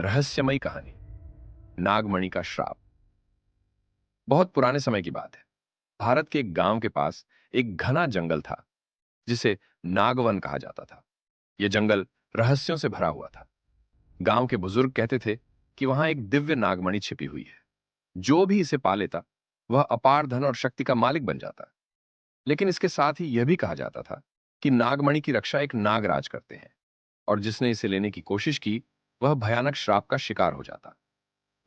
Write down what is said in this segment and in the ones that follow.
रहस्यमयी कहानी, नागमणि का श्राप। बहुत पुराने समय की बात है। भारत के एक गांव के पास एक घना जंगल था, जिसे नागवन कहा जाता था। यह जंगल रहस्यों से भरा हुआ था। गांव के बुजुर्ग कहते थे कि वहां एक दिव्य नागमणि छिपी हुई है। जो भी इसे पा लेता, वह अपार धन और शक्ति का मालिक बन जाता। लेकिन इसके साथ ही यह भी कहा जाता था कि नागमणि की रक्षा एक नागराज करते हैं, और जिसने इसे लेने की कोशिश की, वह भयानक श्राप का शिकार हो जाता।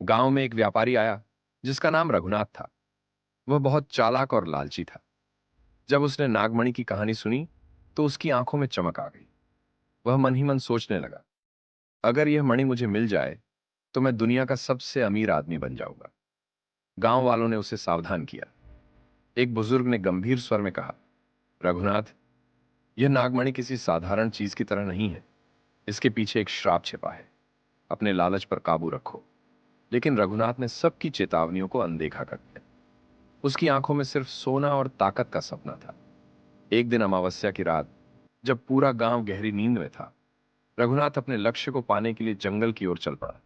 गांव में एक व्यापारी आया, जिसका नाम रघुनाथ था। वह बहुत चालाक और लालची था। जब उसने नागमणि की कहानी सुनी, तो उसकी आंखों में चमक आ गई। वह मन ही मन सोचने लगा, अगर यह मणि मुझे मिल जाए, तो मैं दुनिया का सबसे अमीर आदमी बन जाऊंगा। गांव वालों ने उसे सावधान किया। एक बुजुर्ग ने गंभीर स्वर में कहा, रघुनाथ, यह नागमणि किसी साधारण चीज की तरह नहीं है। इसके पीछे एक श्राप छिपा है। अपने लालच पर काबू रखो। लेकिन रघुनाथ ने सबकी चेतावनियों को अनदेखा कर दिया। उसकी आंखों में सिर्फ सोना और ताकत का सपना था। एक दिन अमावस्या की रात, जब पूरा गांव गहरी नींद में था, रघुनाथ अपने लक्ष्य को पाने के लिए जंगल की ओर चल पड़ा।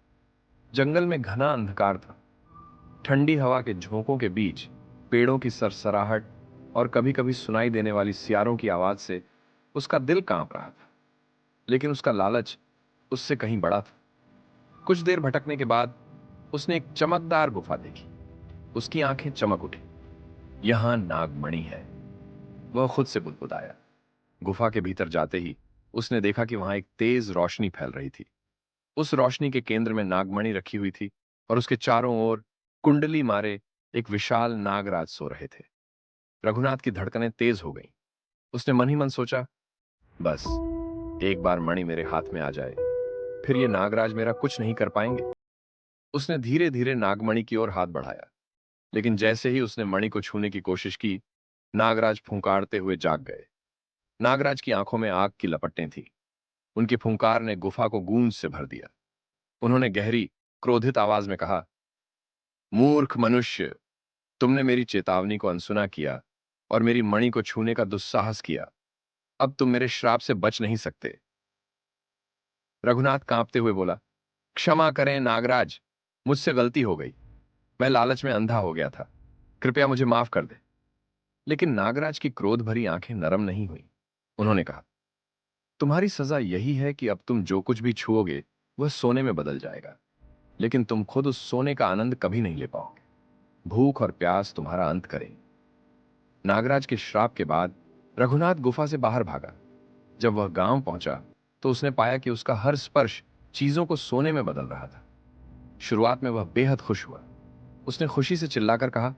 जंगल में घना अंधकार था। ठंडी हवा के झोंकों के बीच पेड़ों की सरसराहट और कभी कभी सुनाई देने वाली सियारों की आवाज से उसका दिल कांप रहा था। लेकिन उसका लालच उससे कहीं बड़ा था। कुछ देर भटकने के बाद उसने एक चमकदार गुफा देखी। उसकी आंखें चमक उठी। यहां नागमणि है, वह खुद से बुदबुदाया। गुफा के भीतर जाते ही उसने देखा कि वहां एक तेज रोशनी फैल रही थी। उस रोशनी के केंद्र में नागमणि रखी हुई थी, और उसके चारों ओर कुंडली मारे एक विशाल नागराज सो रहे थे। रघुनाथ की धड़कनें तेज हो गईं। उसने मन ही मन सोचा, बस एक बार मणि मेरे हाथ में आ जाए, फिर ये नागराज मेरा कुछ नहीं कर पाएंगे। उसने धीरे धीरे नागमणि की ओर हाथ बढ़ाया। लेकिन जैसे ही उसने मणि को छूने की कोशिश की, नागराज फूंकारते हुए जाग गए। नागराज की आंखों में आग की लपटें थीं। उनकी फूंकार ने गुफा को गूंज से भर दिया। उन्होंने गहरी, क्रोधित आवाज में कहा, मूर्ख मनुष्य, तुमने मेरी चेतावनी को अनसुना किया और मेरी मणि को छूने का दुस्साहस किया। अब तुम मेरे श्राप से बच नहीं सकते। रघुनाथ कांपते हुए बोला, क्षमा करें नागराज, मुझसे गलती हो गई। मैं लालच में अंधा हो गया था। कृपया मुझे माफ कर दे। लेकिन नागराज की क्रोध भरी आंखें नरम नहीं हुई। उन्होंने कहा, तुम्हारी सजा यही है कि अब तुम जो कुछ भी छुओगे, वह सोने में बदल जाएगा। लेकिन तुम खुद उस सोने का आनंद कभी नहीं ले पाओगे। भूख और प्यास तुम्हारा अंत करें। नागराज के श्राप के बाद रघुनाथ गुफा से बाहर भागा। जब वह गांव पहुंचा, तो उसने पाया कि उसका हर स्पर्श चीजों को सोने में बदल रहा था। शुरुआत में वह बेहद खुश हुआ। उसने खुशी से चिल्लाकर कहा,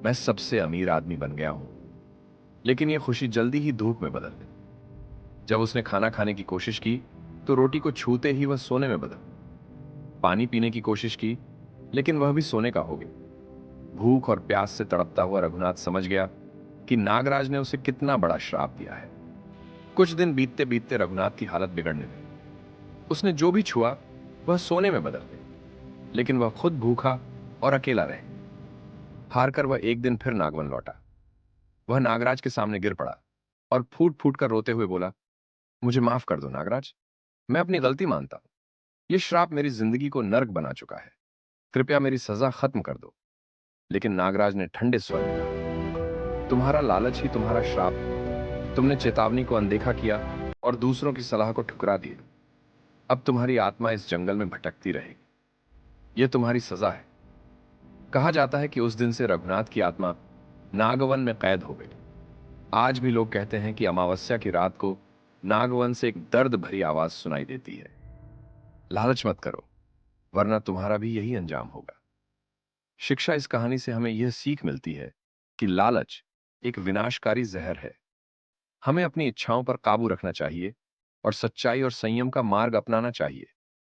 मैं सबसे अमीर आदमी बन गया हूं। लेकिन यह खुशी जल्दी ही धूप में बदल गई। जब उसने खाना खाने की कोशिश की, तो रोटी को छूते ही वह सोने में बदल। पानी पीने की कोशिश की, लेकिन वह भी सोने का हो गया। भूख और प्यास से तड़पता हुआ रघुनाथ समझ गया कि नागराज ने उसे कितना बड़ा श्राप दिया है। कुछ दिन बीतते बीतते रघुनाथ की हालत बिगड़ने लगी। उसने जो भी छुआ, वह सोने में बदल गया। लेकिन वह खुद भूखा और अकेला रह। हारकर वह एक दिन फिर नागवन लौटा। वह नागराज के सामने गिर पड़ा और फूट फूट कर रोते हुए बोला, मुझे माफ कर दो नागराज। मैं अपनी गलती मानता हूं। यह श्राप मेरी जिंदगी को नर्क बना चुका है। कृपया मेरी सजा खत्म कर दो। लेकिन नागराज ने ठंडे स्वर में कहा, तुम्हारा लालच ही तुम्हारा श्राप है। तुमने चेतावनी को अनदेखा किया और दूसरों की सलाह को ठुकरा दिया। अब तुम्हारी आत्मा इस जंगल में भटकती रहेगी। यह तुम्हारी सजा है। कहा जाता है कि उस दिन से रघुनाथ की आत्मा नागवन में कैद हो गई। आज भी लोग कहते हैं कि अमावस्या की रात को नागवन से एक दर्द भरी आवाज सुनाई देती है, लालच मत करो, वरना तुम्हारा भी यही अंजाम होगा। शिक्षा इस कहानी से हमें यह सीख मिलती है कि लालच एक विनाशकारी जहर है। हमें अपनी इच्छाओं पर काबू रखना चाहिए और सच्चाई और संयम का मार्ग अपनाना चाहिए।